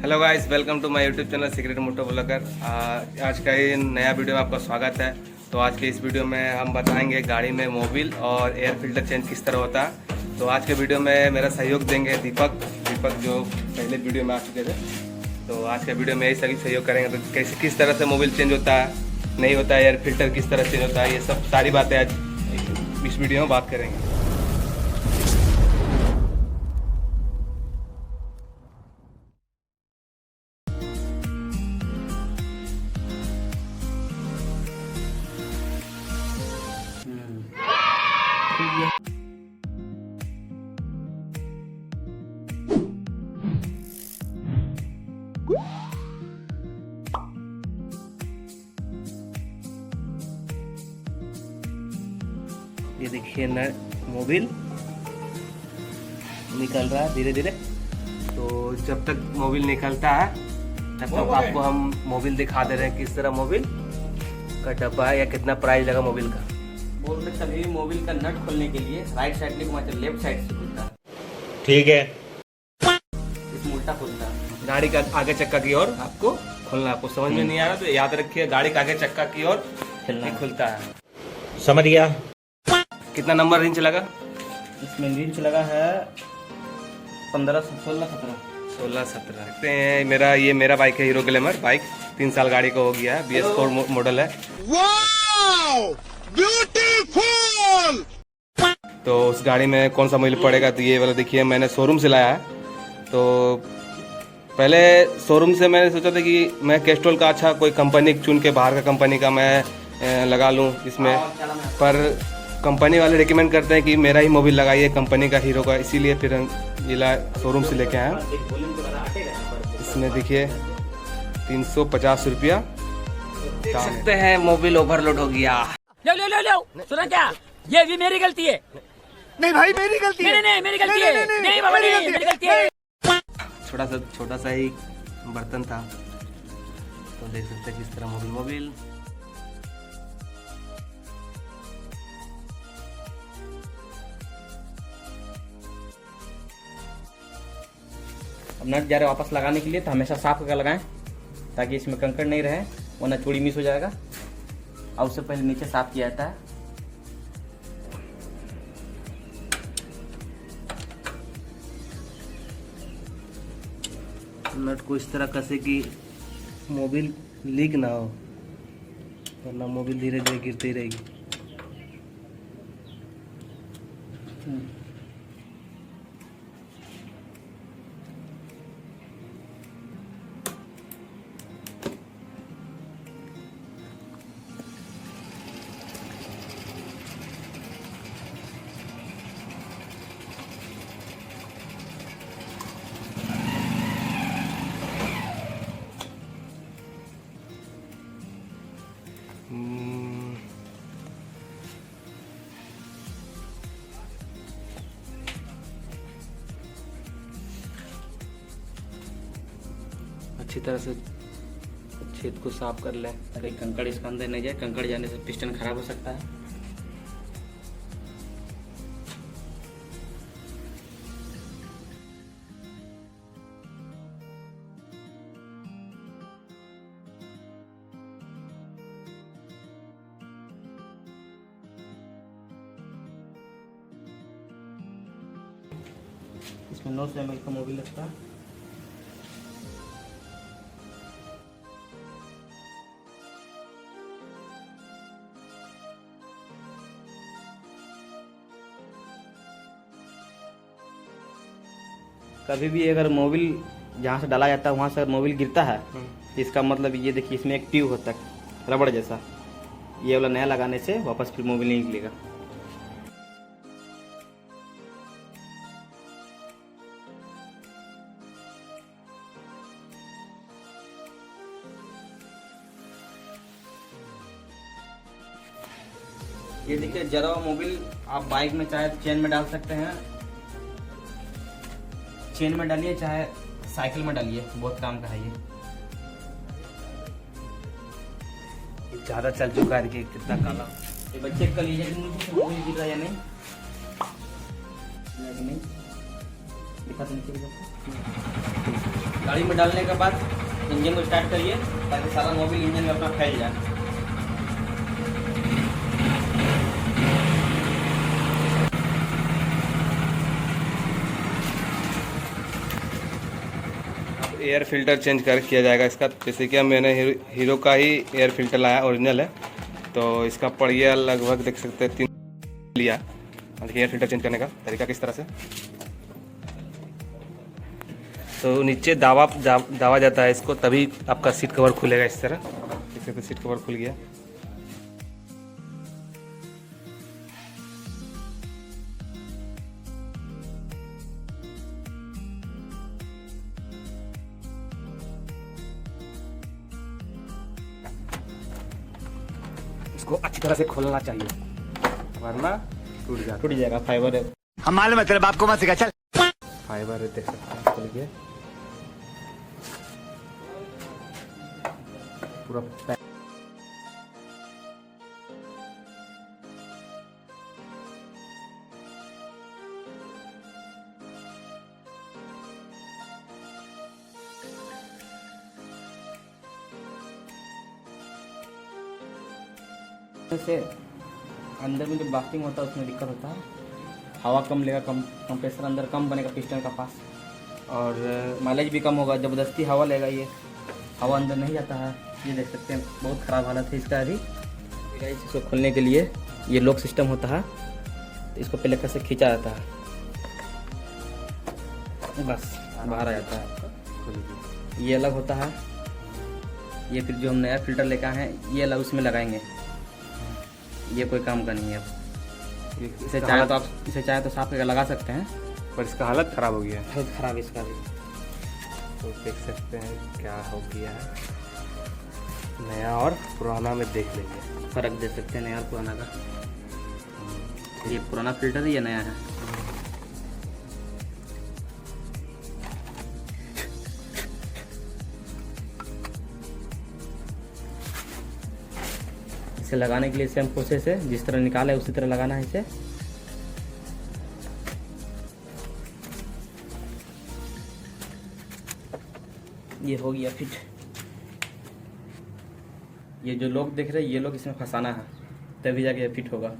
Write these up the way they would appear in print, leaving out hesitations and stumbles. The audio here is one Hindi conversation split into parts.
Hello guys, welcome to my YouTube channel secret moto blogger. आज का ये नया वीडियो में आपका स्वागत है। तो आज के इस वीडियो में हम बताएंगे गाड़ी में मोबिल और एयर फिल्टर चेंज किस तरह होता है। तो आज के वीडियो में मेरा सहयोग देंगे दीपक जो पहले वीडियो में आ चुके थे। तो आज के वीडियो में यही सभी सहयोग करेंगे। तो कैसे किस तरह से मोबिल चेंज होता है, नहीं होता है, एयर फिल्टर किस तरह चेंज होता है, ये सब सारी बातें आज इस वीडियो में बात करेंगे। ये देखिए न मोबिल निकल रहा है धीरे धीरे। तो जब तक मोबिल निकलता है तब तक आपको हम मोबिल दिखा दे रहे हैं किस तरह मोबिल का डब्बा है या कितना प्राइस लगा मोबिल का। बोल रहे सभी मोबिल का नट खोलने के लिए राइट साइड नहीं घुमाते, लेफ्ट साइड से खुलता है। ठीक है, इसमें उल्टा खुलता है। गाड़ी का आगे चक्का की ओर आपको खोलना। आपको समझ में नहीं आ रहा तो याद रखिए, गाड़ी का आगे चक्का की ओर खुलता है। समझ गया। कितना नंबर रेंज लगा? इसमें रिंच लगा है 15, 16, 17। 16-17 देखते हैं। मेरा बाइक है हीरो ग्लैमर बाइक, 3 साल गाड़ी का हो गया है। BS4 मॉडल है। ब्यूटीफुल। तो उस गाड़ी में कौन सा मोबिल पड़ेगा, तो ये वाला देखिए मैंने शोरूम से लाया है। तो पहले शोरूम से मैंने सोचा था कि मैं कैस्ट्रोल का अच्छा कोई कंपनी चुन के बाहर का कंपनी का मैं लगा लूँ इसमें, पर कंपनी वाले रिकमेंड करते हैं कि मेरा ही मोबिल लगाइए कंपनी का हीरो का, इसीलिए फिर जिला शोरूम से लेके आए हैं। इसमें देखिए 350 रुपया देख सकते हैं। मोबिल ओवरलोड हो गया। लो सुना क्या? ये भी मेरी गलती है। नहीं भाई मेरी गलती है। नहीं मेरी गलती है। नहीं बाबा नहीं मेरी गलती है। छोटा सा ही बर्तन था। तो देख सकते हैं किस तरह मोबिल अब नट जा रहे वापस लगाने के लिए तो हमेशा साफ करके लगाएं ताकि इसमें कंकड़ नहीं रहे, वरना चूड़ी मिस हो जाएगा। और उससे पहले नीचे साफ किया जाता है। नट को इस तरह कसे कि मोबिल लीक ना हो, वरना मोबिल धीरे धीरे गिरती रहेगी। अच्छी तरह से छेद को साफ कर लें ताकि कंकड़ इसके अंदर नहीं जाए। कंकड़ जाने से पिस्टन खराब हो सकता है। इसमें 900 ml का मोबिल लगता है। कभी भी अगर मोबिल जहाँ से डाला जाता है वहाँ से अगर मोबिल गिरता है तो इसका मतलब ये देखिए इसमें एक ट्यूब होता है रबड़ जैसा, ये वाला नया लगाने से वापस फिर मोबिल नहीं निकलेगा। ये देखिए जरा हुआ मोबिल आप बाइक में चाहे चेन में डाल सकते हैं, चेन में डालिए चाहे साइकिल में डालिए, बहुत काम का है ये। ज़्यादा चल चुका है, देखिए कितना काला। ये बच्चे चेक कर लीजिए कि मुझे मोबिल गिर रहा है या नहीं, दिखा तो नीचे गाड़ी में डालने के बाद इंजन को स्टार्ट करिए ताकि सारा मोबिल इंजन में अपना फैल जाए। एयर फिल्टर चेंज कर किया जाएगा इसका। जैसे कि मैंने हीरो का ही एयर फिल्टर लाया, ओरिजिनल है, तो इसका पड़ गया लगभग देख सकते हैं 3 लिया। देखिए एयर फिल्टर चेंज करने का तरीका किस तरह से, तो नीचे दावा जाता है इसको, तभी आपका सीट कवर खुलेगा इस तरह। देख सकते सीट कवर खुल गया। इसको अच्छी तरह से खोलना चाहिए वरना टूट जाएगा। फाइबर है, हम मालूम है तेरे बाप को मत सिखा, चल। फाइबर है, देख सकते हैं खुल गया पूरा पैक। से अंदर में जो बास्टिंग होता है उसमें दिक्कत होता है, हवा कम लेगा, कंप्रेसर अंदर कम बनेगा पिस्टन का पास, और माइलेज भी कम होगा। ज़बरदस्ती हवा लेगा, ये हवा अंदर नहीं जाता है। ये देख सकते हैं बहुत ख़राब हालत है इसका अभी। इसको खोलने के लिए ये लॉक सिस्टम होता है, तो इसको पहले कैसे खींचा जाता है, बस बाहर आ जाता है। ये अलग होता है, ये फिर जो हम नया फिल्टर लेकर आए हैं ये अलग उसमें लगाएंगे। ये कोई काम का नहीं है। इसे चाहे तो साफ करके लगा सकते हैं, पर इसका हालत ख़राब हो गया है, बहुत ख़राब इसका भी। तो देख सकते हैं क्या हो गया है। नया और पुराना में देख लेंगे, फ़र्क दे सकते हैं नया और पुराना का। ये पुराना फिल्टर है, ये नया है। इसे लगाने के लिए सेम प्रोसेस है, जिस तरह निकाला है उसी तरह लगाना है इसे। ये हो गया फिट। ये जो लोग देख रहे हैं ये लोग इसमें फंसाना है, तभी जाके ये फिट होगा।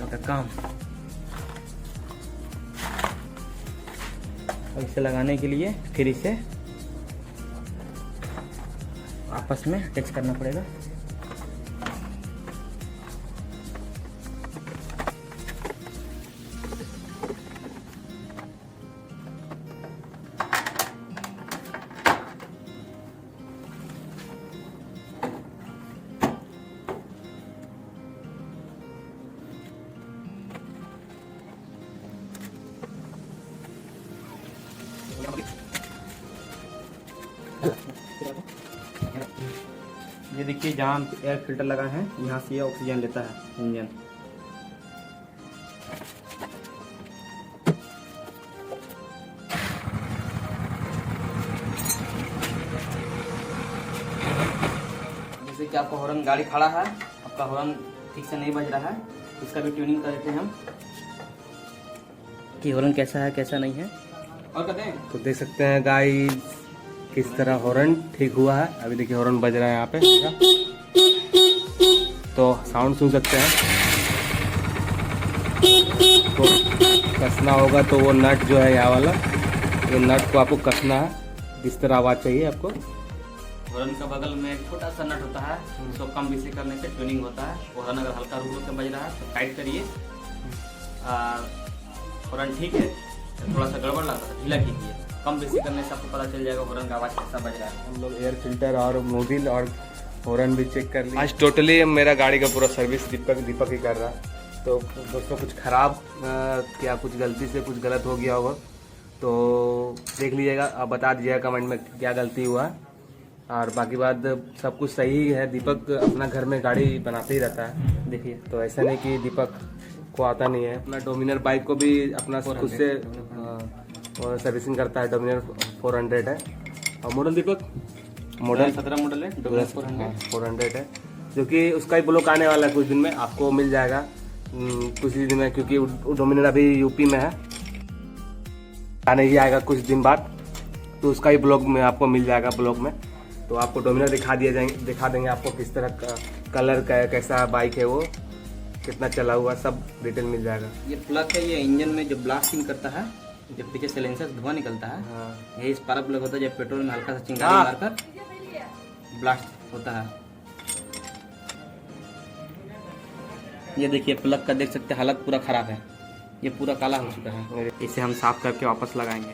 का काम। अब इसे लगाने के लिए फिर इसे आपस में अटैच करना पड़ेगा। ये देखिए जहाँ एयर फिल्टर लगा है यहाँ से ये ऑक्सीजन लेता है इंजन। जैसे कि आपका हॉर्न गाड़ी खड़ा है, आपका हॉर्न ठीक से नहीं बज रहा है, इसका भी ट्यूनिंग कर देते हैं हम कि हॉर्न कैसा है कैसा नहीं है। और कहते हैं तो देख सकते हैं गाइस किस तरह हॉर्न ठीक हुआ है। अभी देखिए हॉर्न बज रहा है यहाँ पे, तो साउंड सुन सकते हैं। तो कसना होगा तो वो नट जो है यहाँ वाला, ये नट को आपको कसना है, जिस तरह आवाज़ चाहिए आपको। हॉर्न का बगल में एक छोटा सा नट होता है, उसको कम बेसी करने से ट्यूनिंग होता है। हॉर्न अगर हल्का रुक रुक के बज रहा है तो टाइट करिए। हॉर्न ठीक है, थोड़ा सा गड़बड़ लग रहा है, ढीला कीजिए। कम बेसी करने से आपको पता चल जाएगा हॉर्न का आवाज़ कैसा बज रहा है। हम लोग एयर फिल्टर और मोबिल और हॉर्न भी चेक कर लिया। आज टोटली मेरा गाड़ी का पूरा सर्विस दीपक ही कर रहा। तो दोस्तों कुछ ख़राब क्या कुछ गलती से कुछ गलत हो गया होगा तो देख लीजिएगा, आप बता दीजिएगा कमेंट में क्या गलती हुआ। और बाकी बात सब कुछ सही ही है। दीपक अपना घर में गाड़ी बनाते ही रहता है, देखिए तो ऐसा नहीं कि दीपक को आता नहीं है। अपना डोमिनर बाइक को भी अपना खुद से सर्विसिंग करता है। डोमिनर 400 है। और मॉडल दीपक मॉडल 17 मॉडल है, डोमिनर 400 है, जो कि उसका ही ब्लॉक आने वाला है कुछ दिन में, आपको मिल जाएगा कुछ ही दिन में, क्योंकि डोमिनर अभी यूपी में है, आने ही आएगा कुछ दिन बाद, तो उसका ही ब्लॉग में आपको मिल जाएगा ब्लॉग में। तो आपको डोमिनर दिखा देंगे आपको किस तरह का कलर का है, कैसा बाइक है वो, कितना चला हुआ, सब डिटेल मिल जाएगा। ये प्लग है, ये इंजन में जो ब्लास्टिंग करता है, जब पीछे सिलेंसर से धुआं निकलता है, हाँ। यही स्पार्क प्लग होता है, जब पेट्रोल में हल्का सा चिंगारी मारकर ब्लास्ट होता है। ये देखिए प्लग का देख सकते हैं, हालत पूरा खराब है, ये पूरा काला हो चुका है। इसे हम साफ करके वापस लगाएंगे।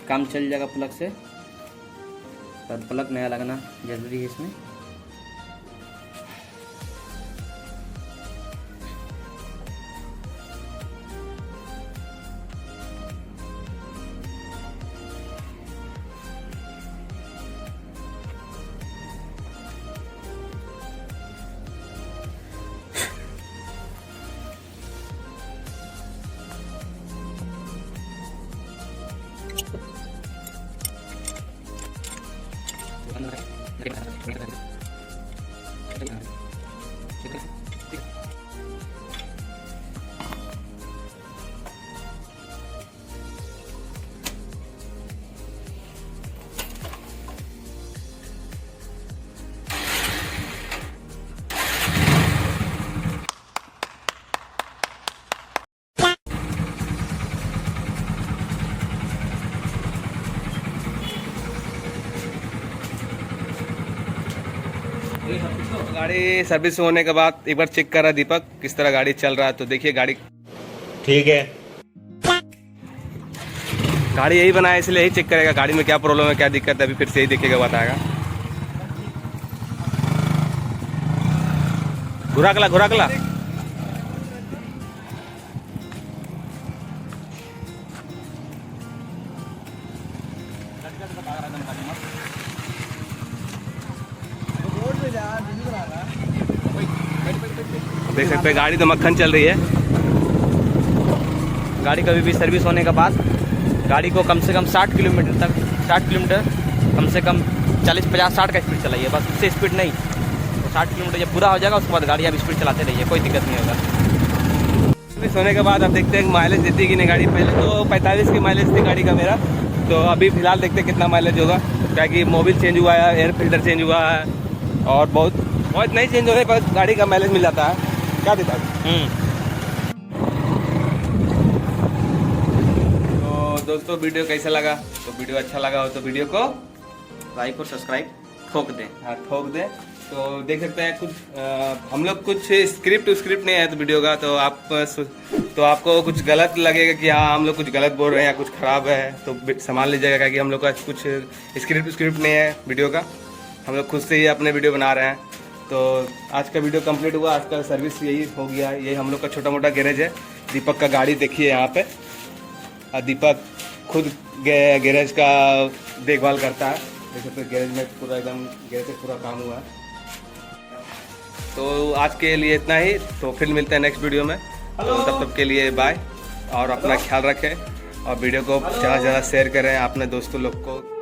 काम चल जाएगा प्लग से, पर प्लग नया लगाना जरूरी है इसमें। गाड़ी सर्विस होने के बाद एक बार चेक कर रहा है दीपक किस तरह गाड़ी चल रहा है। तो देखिए गाड़ी ठीक है। गाड़ी यही बनाया इसलिए यही चेक करेगा गाड़ी में क्या प्रॉब्लम है, क्या दिक्कत है, अभी फिर से यही देखेगा, बताएगा। घुराकला देख सकते हैं गाड़ी तो मक्खन चल रही है। गाड़ी कभी भी सर्विस होने के बाद गाड़ी को कम से कम 60 किलोमीटर तक, 60 किलोमीटर कम से कम 40, 50, 60 का स्पीड चलाइए, बस उससे स्पीड नहीं। तो 60 किलोमीटर जब पूरा हो जाएगा उसके बाद गाड़ी आप स्पीड चलाते रहिए, कोई दिक्कत नहीं होगा। सर्विस होने के बाद आप देखते हैं माइलेज देती है कि नहीं गाड़ी। पहले तो 45 की माइलेज थी गाड़ी का मेरा, तो अभी फिलहाल देखते हैं कितना माइलेज होगा, क्या कि मोबिल चेंज हुआ है, एयर फिल्टर चेंज हुआ है और बहुत नहीं चेंज हो रहे, पर गाड़ी का माइलेज मिल जाता है। क्या देता है। तो दोस्तों वीडियो कैसा लगा, तो वीडियो अच्छा लगा हो तो वीडियो को लाइक और सब्सक्राइब ठोक दें। हाँ ठोक दें। तो देख सकते हैं कुछ हम लोग कुछ स्क्रिप्ट नहीं है तो वीडियो का, तो आपको कुछ गलत लगेगा कि हाँ हम लोग कुछ गलत बोल रहे हैं या कुछ खराब है, तो संभाल लीजिएगा कि हम लोग का कुछ स्क्रिप्ट नहीं है वीडियो का, हम लोग खुद से ही अपने वीडियो बना रहे हैं। तो आज का वीडियो कंप्लीट हुआ, आज का सर्विस यही हो गया। ये हम लोग का छोटा मोटा गैरेज है। दीपक का गाड़ी देखिए यहाँ पे, और दीपक खुद गैरेज का देखभाल करता है। देख सकते गैरेज में पूरा एकदम गैरेज से पूरा काम हुआ है। तो आज के लिए इतना ही, तो फिर मिलते हैं नेक्स्ट वीडियो में। तो तब के लिए बाय, और अपना ख्याल रखें और वीडियो को ज़्यादा से ज़्यादा शेयर करें अपने दोस्तों लोग को।